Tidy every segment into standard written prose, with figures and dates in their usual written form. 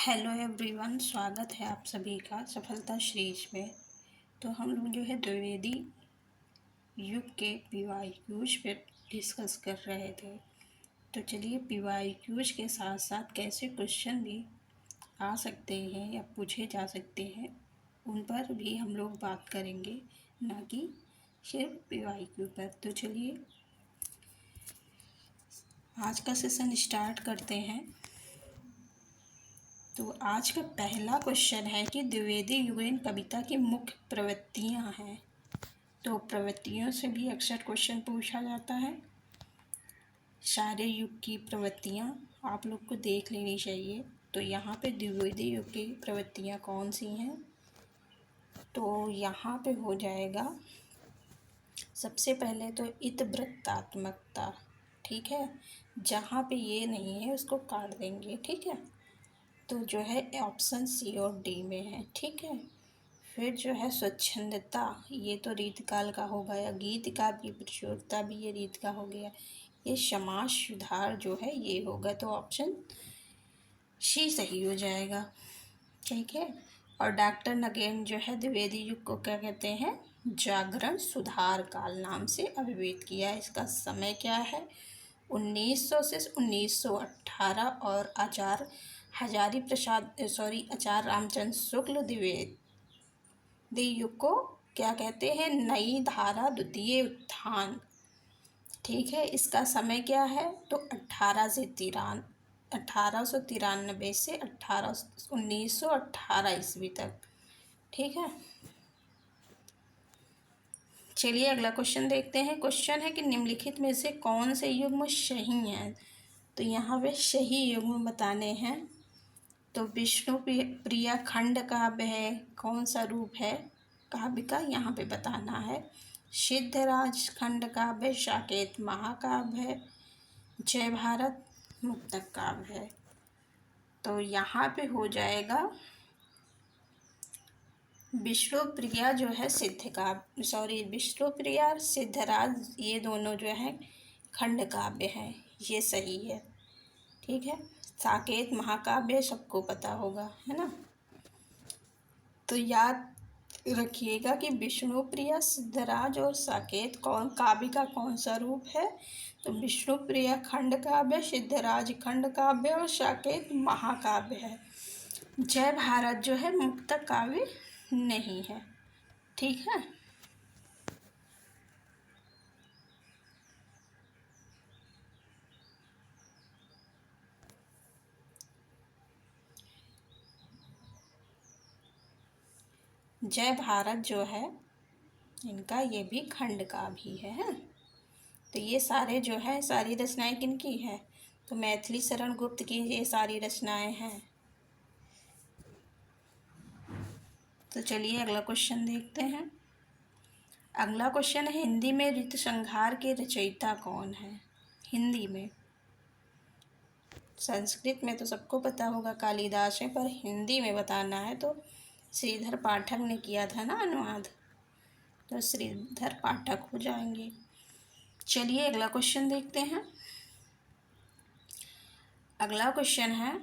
Hello everyone, स्वागत है आप सभी का सफलता सीरीज में। तो हम लोग जो है द्विवेदी युग के पीवाईक्यूज पे डिस्कस कर रहे थे। तो चलिए पीवाईक्यूज के साथ साथ कैसे क्वेश्चन भी आ सकते हैं या पूछे जा सकते हैं उन पर भी हम लोग बात करेंगे, ना कि सिर्फ पीवाईक्यू पर। तो चलिए आज का सेशन स्टार्ट करते हैं। तो आज का पहला क्वेश्चन है कि द्विवेदी युगीन कविता की मुख्य प्रवृत्तियां हैं। तो प्रवृत्तियों से भी अक्सर क्वेश्चन पूछा जाता है। सारे युग की प्रवृत्तियां आप लोग को देख लेनी चाहिए। तो यहाँ पे द्विवेदी युग की प्रवृत्तियां कौन सी हैं? तो यहाँ पे हो जाएगा सबसे पहले तो इतवृत्तात्मकता। ठीक है, जहाँ पे ये नहीं है उसको काट देंगे। ठीक है, तो जो है ऑप्शन सी और डी में है। ठीक है, फिर जो है स्वच्छंदता, ये तो रीतकाल का हो गया। गीत का भी प्रचुरता भी ये रीत का हो गया। ये समाज सुधार जो है ये होगा, तो ऑप्शन सी सही हो जाएगा। ठीक है, और डॉक्टर नगेन जो है द्विवेदी युग को क्या कहते हैं? जागरण सुधार काल नाम से अभिहित किया। इसका समय क्या है? 1900 से 1918। और आचार्य आचार्य रामचंद्र शुक्ल द्विवेदी युग को क्या कहते हैं? नई धारा द्वितीय उत्थान। ठीक है, इसका समय क्या है? तो 1893 से 1918 ईस्वी तक। ठीक है, चलिए अगला क्वेश्चन देखते हैं। क्वेश्चन है कि निम्नलिखित में से कौन से युग्म सही हैं? तो यहाँ पे सही युग्म बताने हैं। तो विष्णु प्रिया खंड काव्य है, कौन सा रूप है काव्य का यहाँ पे बताना है। सिद्धराज खंड काव्य, साकेत महाकाव्य है, जय भारत मुक्तक काव्य है। तो यहाँ पे हो जाएगा विष्णुप्रिया जो है विष्णुप्रिया सिद्धराज, ये दोनों जो है खंड काव्य हैं, ये सही है। ठीक है, साकेत महाकाव्य सबको पता होगा, है ना। तो याद रखिएगा कि विष्णुप्रिया, सिद्धराज और साकेत कौन काव्य का कौन सा रूप है? तो विष्णुप्रिया खंड काव्य, सिद्धराज खंड काव्य और साकेत महाकाव्य है। जय भारत जो है मुक्तक काव्य नहीं है। ठीक है, जय भारत जो है इनका ये भी खंड का भी है। तो ये सारे जो है सारी रचनाएं किनकी है? तो मैथिली शरण गुप्त की ये सारी रचनाएं हैं। तो चलिए अगला क्वेश्चन देखते हैं। अगला क्वेश्चन है हिंदी में ऋतुसंहार के रचयिता कौन है? हिंदी में, संस्कृत में तो सबको पता होगा कालिदास है, पर हिंदी में बताना है तो श्रीधर पाठक ने किया था ना अनुवाद, तो श्रीधर पाठक हो जाएंगे। चलिए अगला क्वेश्चन देखते हैं। अगला क्वेश्चन है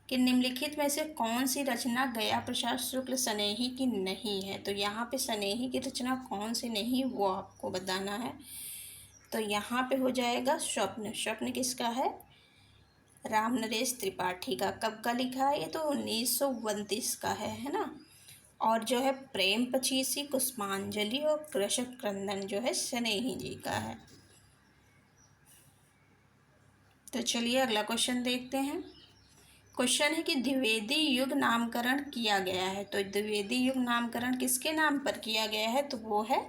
कि निम्नलिखित में से कौन सी रचना गया प्रसाद शुक्ल स्नेही की नहीं है? तो यहाँ पे स्नेही की रचना कौन सी नहीं, वो आपको बताना है। तो यहाँ पे हो जाएगा स्वप्न। स्वप्न किसका है? राम नरेश त्रिपाठी का। कब का लिखा है? ये तो 1929 का है ना। और जो है प्रेम पचीसी कुसुमांजलि और कृषक क्रंदन जो है स्नेही जी का है। तो चलिए अगला क्वेश्चन देखते हैं। क्वेश्चन है कि द्विवेदी युग नामकरण किया गया है। तो द्विवेदी युग नामकरण किसके नाम पर किया गया है? तो वो है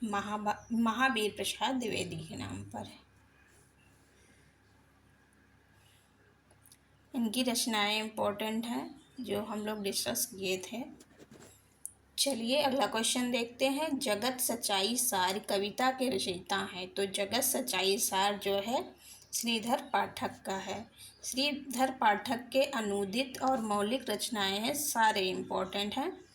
महावीर प्रसाद द्विवेदी के नाम पर है। इनकी रचनाएं इम्पोर्टेंट हैं जो हम लोग डिस्कस किए थे। चलिए अगला क्वेश्चन देखते हैं। जगत सच्चाई सार कविता के रचयिता हैं। तो जगत सच्चाई सार जो है श्रीधर पाठक का है। श्रीधर पाठक के अनूदित और मौलिक रचनाएं हैं, सारे इम्पोर्टेंट हैं।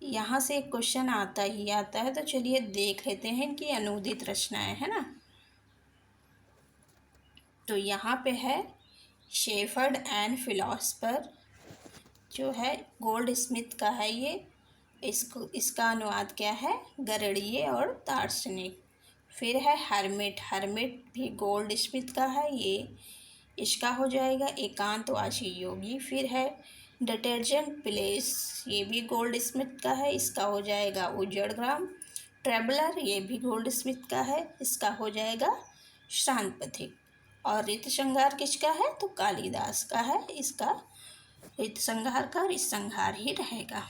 यहाँ से एक क्वेश्चन आता ही आता है, तो चलिए देख लेते हैं इनकी अनूदित रचनाएं, है ना। तो यहाँ पे है शेफर्ड एंड फिलोसफर जो है गोल्ड स्मिथ का है ये। इसका अनुवाद क्या है? गरणीय और दार्शनिक। फिर है हर्मिट। हर्मिट भी गोल्ड स्मिथ का है ये। इसका हो जाएगा एकांतवासी योगी। फिर है डिटर्जेंट प्लेस, ये भी गोल्ड स्मिथ का है। इसका हो जाएगा उजड़ग्राम। ट्रेवलर, ये भी गोल्ड स्मिथ का है। इसका हो जाएगा शांत पथिक। और ऋतुसंहार किसका है? तो कालिदास का है। इसका ऋतुसंहार का ऋतुसंहार ही रहेगा।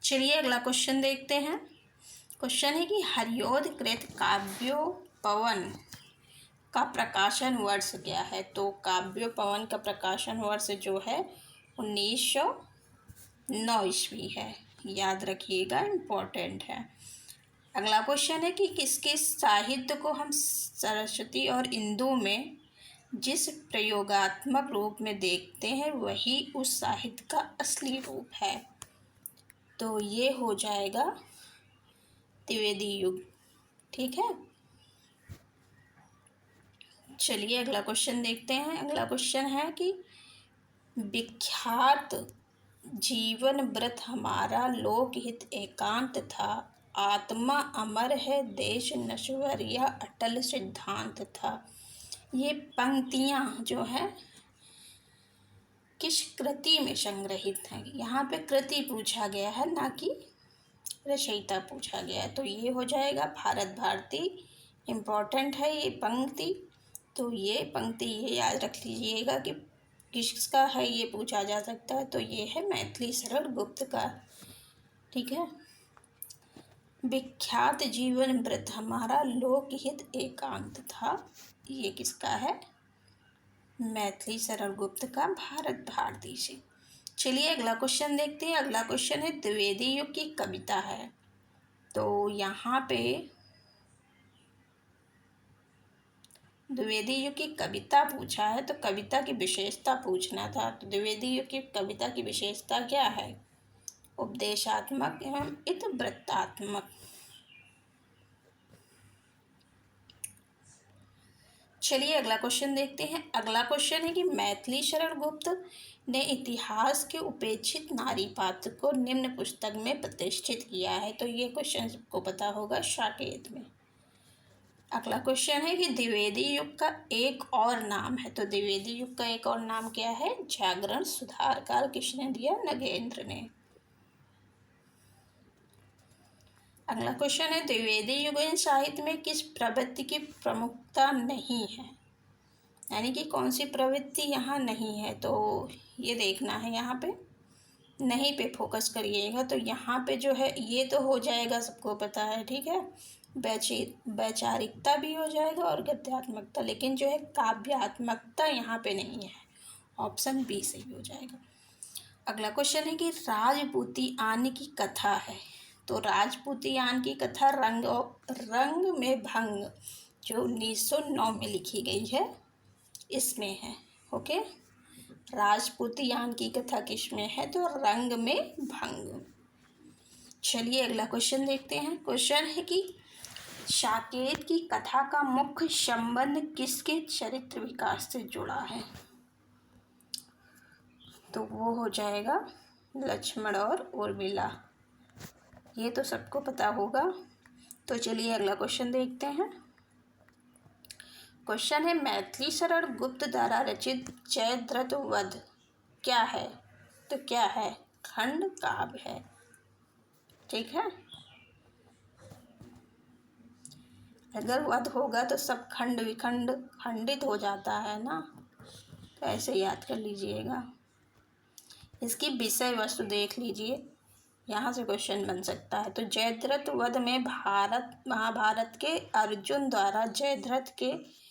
चलिए अगला क्वेश्चन देखते हैं। क्वेश्चन है कि हरियोध कृत काव्योपवन का प्रकाशन वर्ष क्या है? तो काव्योपवन का प्रकाशन वर्ष जो है 1909 ईस्वी है। याद रखिएगा, इम्पोर्टेंट है। अगला क्वेश्चन है कि किसके साहित्य को हम सरस्वती और इंदु में जिस प्रयोगात्मक रूप में देखते हैं वही उस साहित्य का असली रूप है? तो ये हो जाएगा द्विवेदी युग। ठीक है, चलिए अगला क्वेश्चन देखते हैं। अगला क्वेश्चन है कि विख्यात जीवन व्रत हमारा लोकहित एकांत था, आत्मा अमर है देश नश्वर यह अटल सिद्धांत था। ये पंक्तियाँ जो है किस कृति में संग्रहित हैं? यहाँ पे कृति पूछा गया है, ना कि रचयिता पूछा गया है। तो ये हो जाएगा भारत भारती। इम्पोर्टेंट है ये पंक्ति। तो ये पंक्ति ये याद रख लीजिएगा कि किसका है, ये पूछा जा सकता है। तो ये है मैथिली शरण गुप्त का। ठीक है, विख्यात जीवन व्रत हमारा लोकहित एकांत था, ये किसका है? मैथिली शरण गुप्त का, भारत भारती से। चलिए अगला क्वेश्चन देखते हैं। अगला क्वेश्चन है द्विवेदी युग की कविता है। तो यहाँ पे द्विवेदी युग की कविता पूछा है, तो कविता की विशेषता पूछना था। तो द्विवेदी युग की कविता की विशेषता क्या है? उपदेशात्मक एवं इतवृत्तात्मक। चलिए अगला क्वेश्चन देखते हैं। अगला क्वेश्चन है कि मैथिली शरण गुप्त ने इतिहास के उपेक्षित नारी पात्र को निम्न पुस्तक में प्रतिष्ठित किया है। तो ये क्वेश्चन सबको पता होगा, साकेत में। अगला क्वेश्चन है कि द्विवेदी युग का एक और नाम है। तो द्विवेदी युग का एक और नाम क्या है? जागरण सुधार काल। किसने दिया? नगेंद्र ने। अगला क्वेश्चन है द्विवेदी युगीन साहित्य में किस प्रवृत्ति की प्रमुखता नहीं है? यानी कि कौन सी प्रवृत्ति यहाँ नहीं है? तो ये देखना है, यहाँ पे नहीं पे फोकस करिएगा। तो यहाँ पे जो है ये तो हो जाएगा, सबको पता है। ठीक है, वैचारिकता भी हो जाएगा और गद्यात्मकता, लेकिन जो है काव्यात्मकता यहाँ पे नहीं है। ऑप्शन बी सही हो जाएगा। अगला क्वेश्चन है कि राजपूतियान की कथा है। तो राजपूतियान की कथा रंग में भंग जो 1909 में लिखी गई है, इसमें है। ओके, राजपूतियान की कथा किस में है? तो रंग में भंग। चलिए अगला क्वेश्चन देखते हैं। क्वेश्चन है कि साकेत की कथा का मुख्य संबंध किसके चरित्र विकास से जुड़ा है? तो वो हो जाएगा लक्ष्मण और उर्मिला। ये तो सबको पता होगा। तो चलिए अगला क्वेश्चन देखते हैं। क्वेश्चन है मैथिली शरण गुप्त द्वारा रचित जयद्रथ वध क्या है? तो क्या है? खंड काव्य है। ठीक है, अगर वध होगा तो सब खंड विखंड खंडित हो जाता है ना, तो ऐसे याद कर लीजिएगा। इसकी विषय वस्तु देख लीजिए, यहाँ से क्वेश्चन बन सकता है। तो जयद्रथ वध में महाभारत के अर्जुन द्वारा जयद्रथ के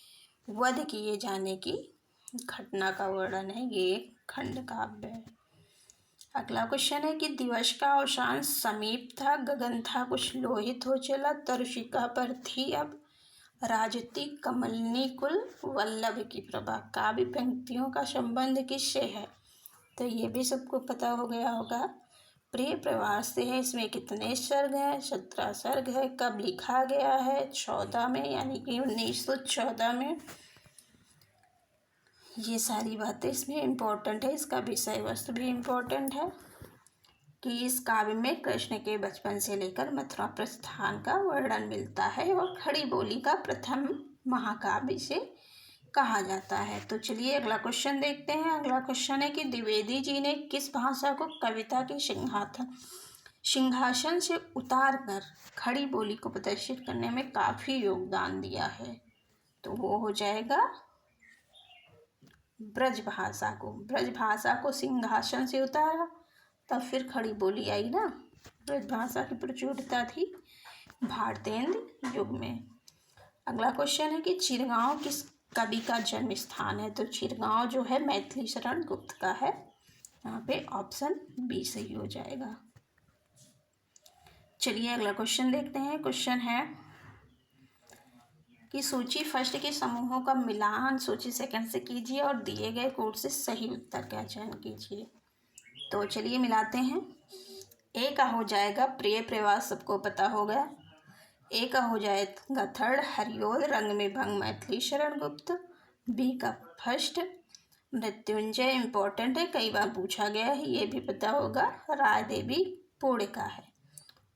वध किए जाने की घटना का वर्णन है। ये एक खंड काव्य है। अगला क्वेश्चन है कि दिवस का अवसान समीप था, गगन था कुछ लोहित हो चला, तरुषिका पर थी अब राजती कमलनी कुल वल्लभ की प्रभा। काव्य पंक्तियों का संबंध किससे है? तो ये भी सबको पता हो गया होगा, प्रिय प्रवास से है, इसमें कितने सर्ग हैं? 17 सर्ग है। कब लिखा गया है? 14 में, यानी कि 1914 में। ये सारी बातें इसमें इम्पोर्टेंट है। इसका विषय वस्तु भी इम्पोर्टेंट है कि इस काव्य में कृष्ण के बचपन से लेकर मथुरा प्रस्थान का वर्णन मिलता है और खड़ी बोली का प्रथम महाकाव्य से कहा जाता है। तो चलिए अगला क्वेश्चन देखते हैं। अगला क्वेश्चन है कि द्विवेदी जी ने किस भाषा को कविता के सिंहासन से उतार कर खड़ी बोली को प्रदर्शित करने में काफ़ी योगदान दिया है? तो वो हो जाएगा ब्रज भाषा को। ब्रज भाषा को सिंहासन से उतारा तब फिर खड़ी बोली आई ना। ब्रज भाषा की प्रचुरता थी भारतेंद्र युग में। अगला क्वेश्चन है कि चिरगांव किस कवि का जन्म स्थान है? तो चिरगांव जो है मैथिली शरण गुप्त का है। यहाँ पे ऑप्शन बी सही हो जाएगा। चलिए अगला क्वेश्चन देखते हैं। क्वेश्चन है कि सूची फर्स्ट के समूहों का मिलान सूची सेकंड से कीजिए और दिए गए कोड से सही उत्तर का चयन कीजिए। तो चलिए मिलाते हैं। ए का हो जाएगा प्रिय प्रवास, सबको पता होगा। ए का हो जाएगा थर्ड हरिओल रंग में भंग मैथिली शरण गुप्त। बी का फर्स्ट मृत्युंजय इम्पोर्टेंट है, कई बार पूछा गया है, ये भी पता होगा। राय देवी पूर्ण का है।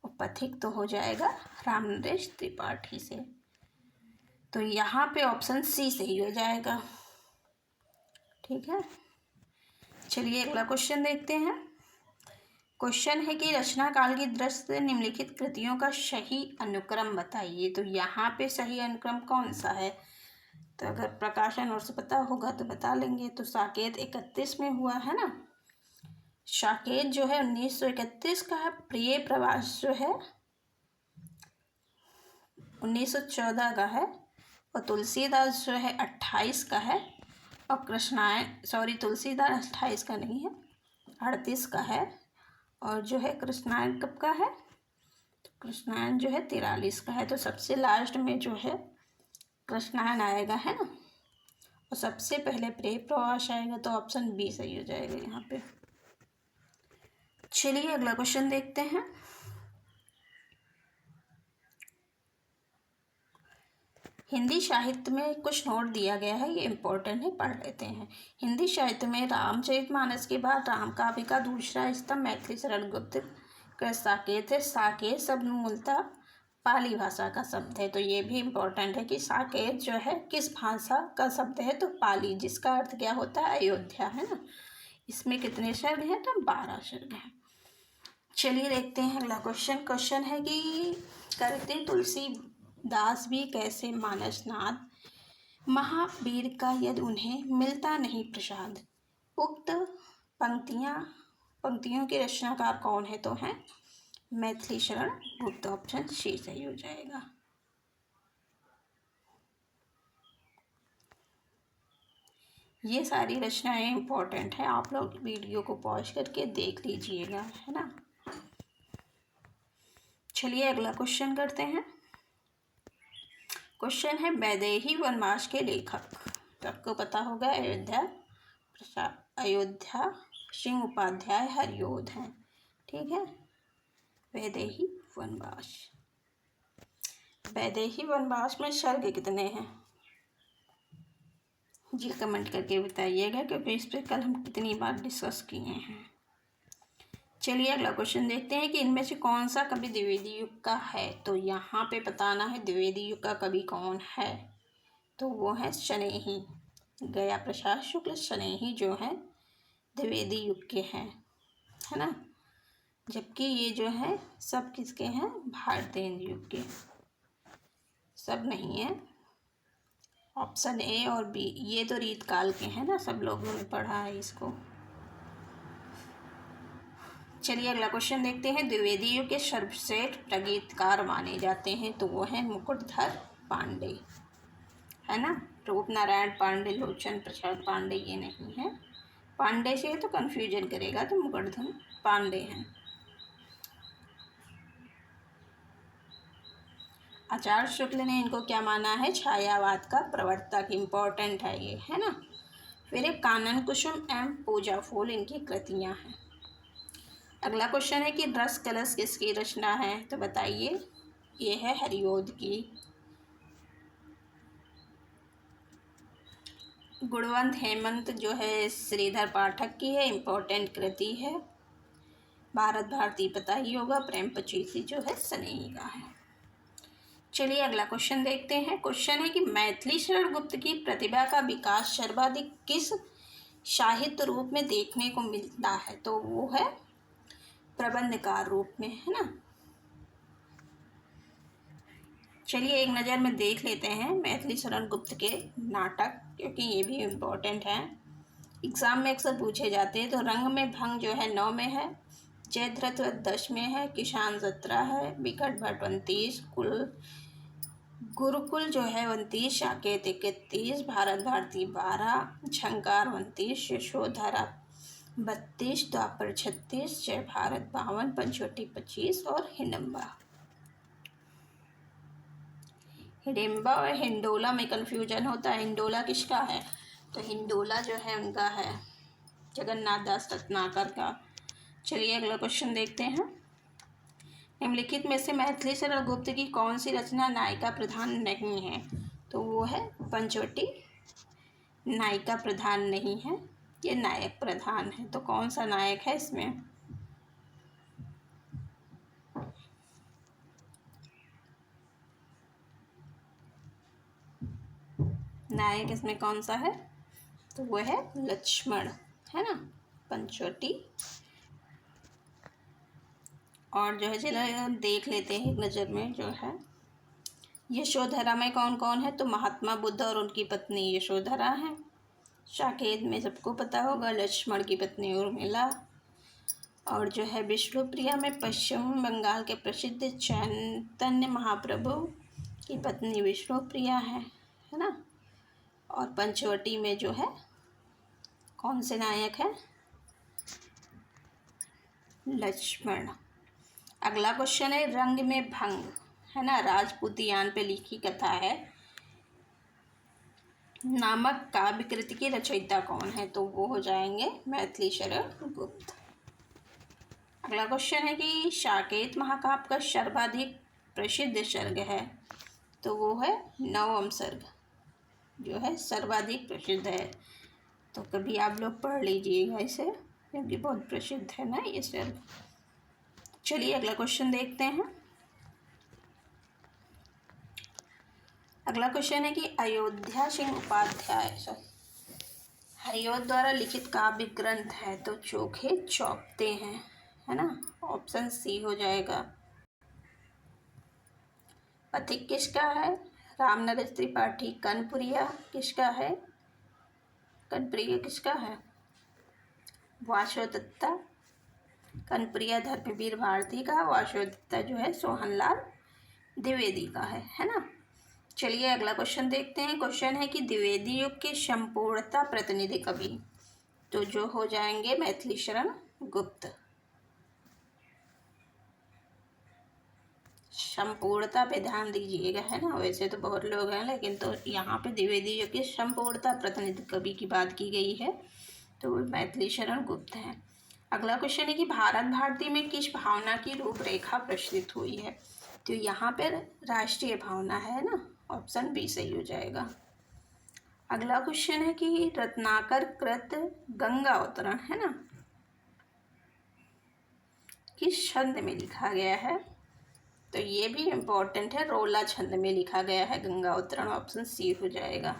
और पथिक तो हो जाएगा रामनरेश त्रिपाठी से। तो यहाँ पे ऑप्शन सी सही हो जाएगा। ठीक है, चलिए अगला क्वेश्चन देखते हैं। क्वेश्चन है कि रचना काल की दृष्टि से निम्नलिखित कृतियों का सही अनुक्रम बताइए। तो यहाँ पे सही अनुक्रम कौन सा है? तो अगर प्रकाशन और से पता होगा तो बता लेंगे। तो साकेत 31 में हुआ है ना। साकेत जो है 1931 का है। प्रिय प्रवास जो है 1914 का है। और तुलसीदास जो है 28 का है। और कृष्णायन तुलसीदास 28 का नहीं है, 38 का है। और जो है कृष्णायन कब का है? तो कृष्णायन जो है 43 का है। तो सबसे लास्ट में जो है कृष्णायन आएगा, है ना। और सबसे पहले प्रिय प्रवास आएगा। तो ऑप्शन बी सही हो जाएगा यहाँ पे। चलिए अगला क्वेश्चन देखते हैं। हिंदी साहित्य में कुछ नोट दिया गया है, ये इम्पोर्टेंट है, पढ़ लेते हैं। हिंदी साहित्य में रामचरितमानस के बाद राम काव्य का दूसरा स्तंभ मैथिली शरण गुप्त का साकेत है। साकेत शब्द मूलतः पाली भाषा का शब्द है। तो ये भी इम्पोर्टेंट है कि साकेत जो है किस भाषा का शब्द है? तो पाली, जिसका अर्थ क्या होता है? अयोध्या, है ना। इसमें कितने सर्ग हैं? तो 12 सर्ग हैं। चलिए देखते हैं अगला क्वेश्चन। क्वेश्चन है कि करते तुलसीदास भी कैसे मानसनाथ महावीर का यदि उन्हें मिलता नहीं प्रसाद। उक्त पंक्तियों के रचनाकार कौन है? तो हैं मैथिली शरण गुप्त। ऑप्शन सी सही हो जाएगा। ये सारी रचनाएं इम्पोर्टेंट है, आप लोग वीडियो को पॉज करके देख लीजिएगा, है ना। चलिए अगला क्वेश्चन करते हैं। क्वेश्चन है वैदेही वनवास के लेखक, सबको पता होगा अयोध्या सिंह उपाध्याय हरिओध हैं। ठीक है, वैदेही वनवास। वैदेही वनवास में सर्ग कितने हैं? जी कमेंट करके बताइएगा, क्योंकि इस पर कल हम कितनी बार डिस्कस किए हैं। चलिए अगला क्वेश्चन देखते हैं कि इनमें से कौन सा कवि द्विवेदी युग का है। तो यहाँ पे बताना है द्विवेदी युग का कवि कौन है। तो वो है शनेही, गया प्रसाद शुक्ल शनेही जो है द्विवेदी युग के हैं, है ना। जबकि ये जो है सब किसके हैं? भारतेंद्र युग के। सब नहीं है। ऑप्शन ए और बी ये तो रीतकाल के हैं ना, सब लोगों ने पढ़ा है इसको। चलिए अगला क्वेश्चन देखते हैं। द्विवेदी युग के सर्वश्रेष्ठ प्रगीतकार माने जाते हैं। तो वो है मुकुटधर पांडे, है ना। रूपनारायण पांडे, लोचन प्रसाद पांडे ये नहीं है। पांडे से है तो कंफ्यूजन करेगा, तो मुकुटधर पांडे हैं। आचार्य शुक्ल ने इनको क्या माना है? छायावाद का प्रवर्तक। इम्पोर्टेंट है ये, है ना। फिर एक कानन कुसुम एवं पूजा फूल इनकी कृतियाँ हैं। अगला क्वेश्चन है कि रस कलश किसकी रचना है, तो बताइए। ये है हरिओद की। गुणवंत हेमंत जो है श्रीधर पाठक की है, इम्पोर्टेंट कृति है। भारत भारती पता ही होगा, प्रेम पचीसी जो है स्नेही का है। चलिए अगला क्वेश्चन देखते हैं। क्वेश्चन है कि मैथिली शरण गुप्त की प्रतिभा का विकास सर्वाधिक किस साहित्य रूप में देखने को मिलता है, तो वो है प्रबंधकार रूप में, है ना। चलिए एक नज़र में देख लेते हैं मैथिली शरण गुप्त के नाटक, क्योंकि ये भी इम्पोर्टेंट हैं, एग्ज़ाम में अक्सर पूछे जाते हैं। तो रंग में भंग जो है 9 में है, जयद्रथ 10 में है, किसान 17 है, विकट भट्ट 29, गुरुकुल जो है 29, साकेत 31, भारत भारती 12, झंकार 29, यशोधरा 32, द्वापर 36, जय भारत 52, पंचवटी 25 और हिडिम्बा और हिंडोला में कन्फ्यूजन होता है। हिंडोला किसका है, तो हिंडोला जो है उनका है जगन्नाथ दास रत्नाकर का। चलिए अगला क्वेश्चन देखते हैं। निम्नलिखित में से मैथिली शरण गुप्त की कौन सी रचना नायिका प्रधान नहीं है, तो वो है पंचवटी। नायिका प्रधान नहीं है, ये नायक प्रधान है। तो कौन सा नायक है इसमें, नायक इसमें कौन सा है, तो वो है लक्ष्मण, है ना, पंचवटी। और जो है चलो देख लेते हैं एक नज़र में जो है यशोधरा में कौन कौन है, तो महात्मा बुद्ध और उनकी पत्नी यशोधरा है। साकेत में सबको पता होगा लक्ष्मण की पत्नी उर्मिला। और जो है विष्णुप्रिया में पश्चिम बंगाल के प्रसिद्ध चैतन्य महाप्रभु की पत्नी विष्णुप्रिया है ना। और पंचवटी में जो है कौन से नायक है, लक्ष्मण। अगला क्वेश्चन है रंग में भंग, है ना, राजपूतियान पे लिखी कथा है नामक काव्य कृति की रचयिता कौन है, तो वो हो जाएंगे मैथिली शरण गुप्त। अगला क्वेश्चन है कि साकेत महाकाव्य का सर्वाधिक प्रसिद्ध सर्ग है, तो वो है नवम सर्ग जो है सर्वाधिक प्रसिद्ध है। तो कभी आप लोग पढ़ लीजिएगा इसे, क्योंकि बहुत प्रसिद्ध है ना ये सर्ग। चलिए अगला क्वेश्चन देखते हैं। अगला क्वेश्चन है कि अयोध्या सिंह उपाध्याय हरिओद द्वारा लिखित काव्य ग्रंथ है, तो चोखे चौपते हैं, है ना, ऑप्शन सी हो जाएगा। पथिक किसका है, रामनरेश त्रिपाठी। कनपुरिया किसका है, कनप्रिया किसका है, वासोदत्ता। कनप्रिया धर्मवीर भारती का, वासोदत्ता जो है सोहनलाल द्विवेदी का है ना। चलिए अगला क्वेश्चन देखते हैं। क्वेश्चन है कि द्विवेदी युग के संपूर्णता प्रतिनिधि कवि, तो जो हो जाएंगे मैथिली शरण गुप्त। संपूर्णता पे ध्यान दीजिएगा, है ना, वैसे तो बहुत लोग हैं लेकिन तो यहाँ पे द्विवेदी युग के संपूर्णता प्रतिनिधि कवि की बात की गई है, तो मैथिली शरण गुप्त है। अगला क्वेश्चन है कि भारत भारती में किस भावना की रूपरेखा प्रस्तुत हुई है, तो यहाँ पर राष्ट्रीय भावना है ना, ऑप्शन बी सही हो जाएगा। अगला क्वेश्चन है कि रत्नाकर कृत गंगा अवतरण, है ना, किस छंद में लिखा गया है, तो ये भी इम्पोर्टेंट है, रोला छंद में लिखा गया है गंगा अवतरण, ऑप्शन सी हो जाएगा।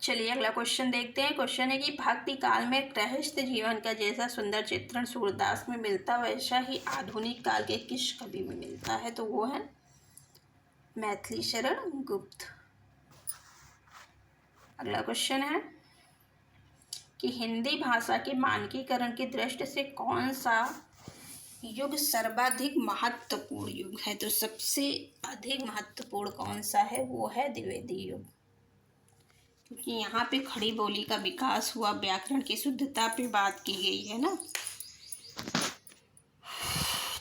चलिए अगला क्वेश्चन देखते हैं। क्वेश्चन है कि भक्ति काल में गृहस्थ जीवन का जैसा सुंदर चित्रण सूरदास में मिलता वैसा ही आधुनिक काल के किस कवि में मिलता है, तो वो है मैथिली शरण गुप्त। अगला क्वेश्चन है कि हिंदी भाषा के मानकीकरण की दृष्टि से कौन सा युग सर्वाधिक महत्वपूर्ण युग है, तो सबसे अधिक महत्वपूर्ण कौन सा है, वो है द्विवेदी युग, क्योंकि यहाँ पे खड़ी बोली का विकास हुआ, व्याकरण की शुद्धता पे बात की गई है ना।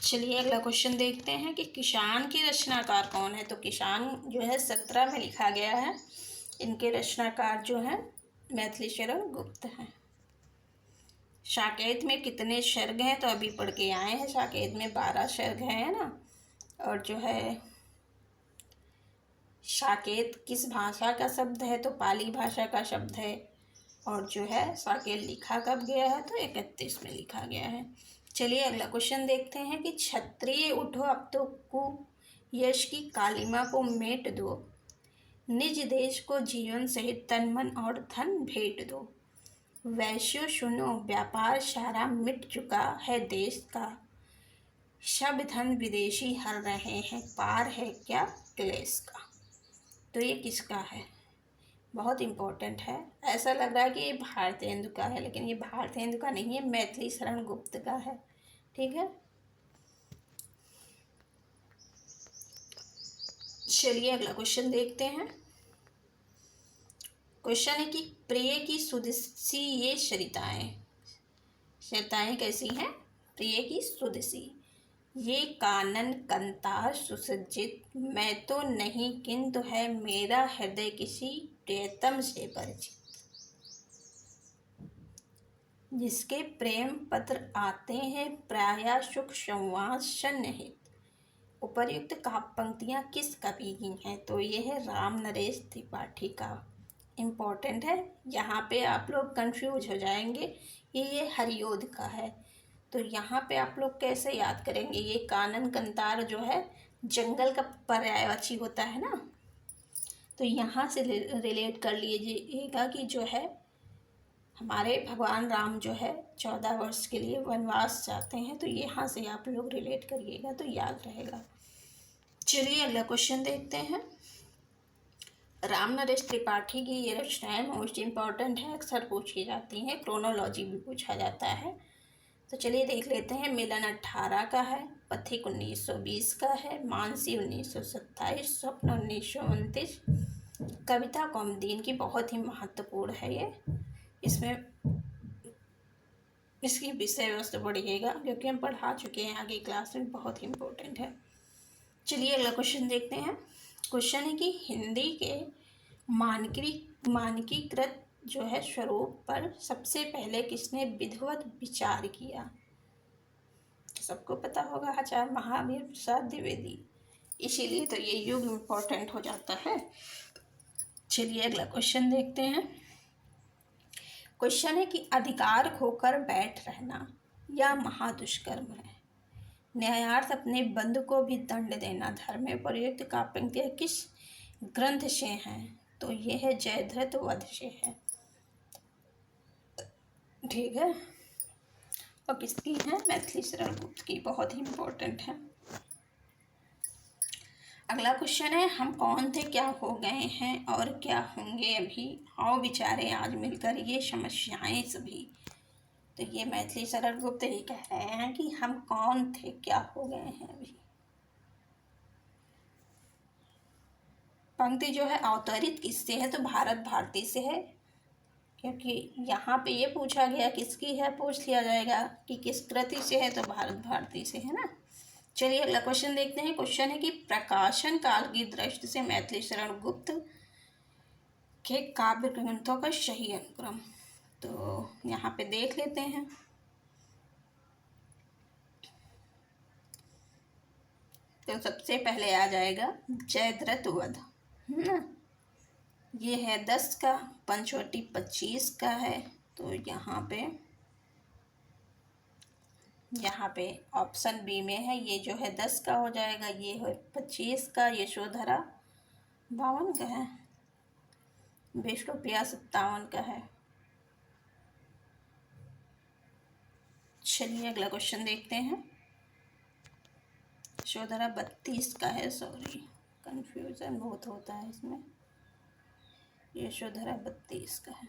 चलिए अगला क्वेश्चन देखते हैं कि किसान के रचनाकार कौन है, तो किसान जो है 17 में लिखा गया है, इनके रचनाकार जो है मैथिली शरण गुप्त हैं। साकेत में कितने सर्ग हैं, तो अभी पढ़ के आए हैं, साकेत में 12 सर्ग हैं ना। और जो है साकेत किस भाषा का शब्द है, तो पाली भाषा का शब्द है। और जो है साकेत लिखा कब गया है, तो 31 में लिखा गया है। चलिए अगला क्वेश्चन देखते हैं कि क्षत्रिय उठो अब तो कु यश की कालिमा को मेट दो, निज देश को जीवन सहित तन मन और धन भेंट दो। वैश्यो सुनो व्यापार सारा मिट चुका है देश का, सब धन विदेशी हर रहे हैं, पार है क्या क्लेश का। तो ये किसका है, बहुत इम्पोर्टेंट है। ऐसा लग रहा है कि ये भारतेंदु का है, लेकिन ये भारतेंदु का नहीं है, मैथिली शरण गुप्त का है। ठीक है, चलिए अगला क्वेश्चन देखते हैं। क्वेश्चन है कि प्रिय की सुदसी ये सरिताएं, सरिताएं कैसी हैं, प्रिय की सुदसी ये कानन कंतार सुसज्जित, मैं तो नहीं किंतु है मेरा हृदय किसी प्रियतम से परिचित, जिसके प्रेम पत्र आते हैं प्रायः सुख संवाद सन्निहित। उपर्युक्त काव्य पंक्तियाँ किस कवि की हैं, तो ये है राम नरेश त्रिपाठी का। इम्पोर्टेंट है, यहाँ पे आप लोग कंफ्यूज हो जाएंगे कि ये हरिओध का है। तो यहाँ पे आप लोग कैसे याद करेंगे, ये कानन कंतार जो है जंगल का पर्यायवाची होता है ना, तो यहाँ से रिलेट कर लीजिएगा कि जो है हमारे भगवान राम जो है 14 वर्ष के लिए वनवास जाते हैं, तो यहाँ से आप लोग रिलेट करिएगा तो याद रहेगा। चलिए अगला क्वेश्चन देखते हैं। राम नरेश त्रिपाठी की ये रचनाएं मोस्ट इम्पॉर्टेंट है, अक्सर पूछी जाती हैं, क्रोनोलॉजी भी पूछा जाता है। तो चलिए देख लेते हैं। मिलन 18 का है, पथिक 1920 का है, मानसी 1927, स्वप्न 1929, कविता कौमुदीन की बहुत ही महत्वपूर्ण है ये। इसमें इसकी विषय वस्तु पढ़िएगा क्योंकि हम पढ़ा चुके हैं आगे क्लास में, बहुत ही इम्पोर्टेंट है। चलिए अगला क्वेश्चन देखते हैं। क्वेश्चन है कि हिंदी के मानकीकृत जो है स्वरूप पर सबसे पहले किसने विधिवत विचार किया, सबको पता होगा आचार्य महावीर प्रसाद द्विवेदी, इसीलिए तो ये युग इम्पोर्टेंट हो जाता है। चलिए अगला क्वेश्चन देखते हैं। क्वेश्चन है कि अधिकार खोकर बैठ रहना या महादुष्कर्म है, न्यायार्थ अपने बंधु को भी दंड देना धर्म में प्रयुक्त का पंक्तियाँ किस ग्रंथ से हैं, तो ये है जयद्रथ वध से है। ठीक है, और किसकी है, मैथिली शरण गुप्त की, बहुत ही इम्पोर्टेंट है। अगला क्वेश्चन है, हम कौन थे क्या हो गए हैं और क्या होंगे अभी, आओ विचारे आज मिलकर ये समस्याएं सभी। तो ये मैथिली शरण गुप्त ही कह रहे हैं कि हम कौन थे क्या हो गए हैं अभी। पंक्ति जो है अवतरित किससे है, तो भारत भारती से है, क्योंकि यहाँ पे ये पूछा गया किसकी है, पूछ लिया जाएगा कि किस कृति से है, तो भारत भारती से है ना। चलिए अगला क्वेश्चन देखते हैं। क्वेश्चन है कि प्रकाशन काल की दृष्टि से मैथिली शरण गुप्त के काव्य ग्रंथों का सही अनुक्रम, तो यहाँ पे देख लेते हैं। तो सबसे पहले आ जाएगा जयद्रथ वध, है ना, ये है 10 का, पंचवटी 25 का है, तो यहाँ पे ऑप्शन बी में है, ये जो है 10 का हो जाएगा, ये है 25 का, यशोधरा 52 का है, विष्णुप्रिया 57 का है। चलिए अगला क्वेश्चन देखते हैं। यशोधरा 32 का है, सॉरी कंफ्यूजन बहुत होता है इसमें, यशोधरा 32 का है।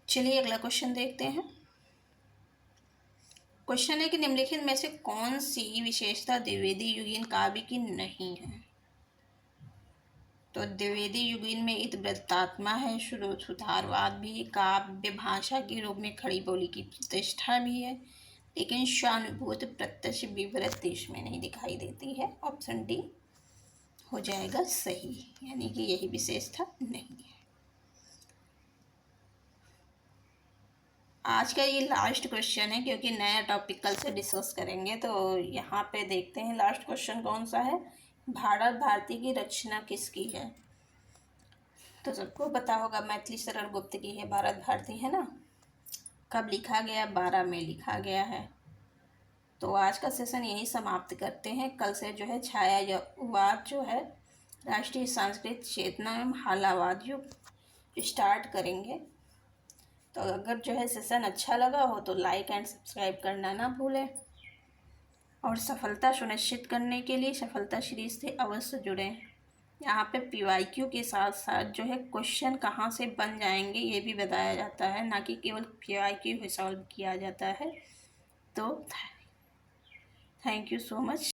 चलिए अगला क्वेश्चन देखते हैं। क्वेश्चन है कि निम्नलिखित में से कौन सी विशेषता द्विवेदी युगीन काव्य की नहीं है, तो द्विवेदी युगीन में इतवृत्तात्मा है, सुधारवाद भी, काव्य भाषा के रूप में खड़ी बोली की प्रतिष्ठा भी है, लेकिन स्वानुभूत प्रत्यक्ष विवृत्ति इसमें नहीं दिखाई देती है। ऑप्शन डी हो जाएगा सही, यानी कि यही विशेषता नहीं है। आज का ये लास्ट क्वेश्चन है, क्योंकि नया टॉपिक कल से डिस्कस करेंगे। तो यहाँ पे देखते हैं लास्ट क्वेश्चन कौन सा है। भारत भारती की रचना किसकी है? तो सबको पता होगा, मैथिली शरण गुप्त की है भारत भारती, है ना। कब लिखा गया? 12 में लिखा गया है। तो आज का सेशन यही समाप्त करते हैं। कल से जो है छायावाद जो है, राष्ट्रीय सांस्कृतिक चेतना एवं हालावाद जो स्टार्ट करेंगे। तो अगर जो है सेशन अच्छा लगा हो तो लाइक एंड सब्सक्राइब करना ना भूलें, और सफलता सुनिश्चित करने के लिए सफलता सीरीज से अवश्य जुड़ें। यहाँ पे PYQ के साथ साथ जो है क्वेश्चन कहाँ से बन जाएंगे ये भी बताया जाता है, ना कि केवल PYQ ही सॉल्व किया जाता है। तो थैंक यू सो मच।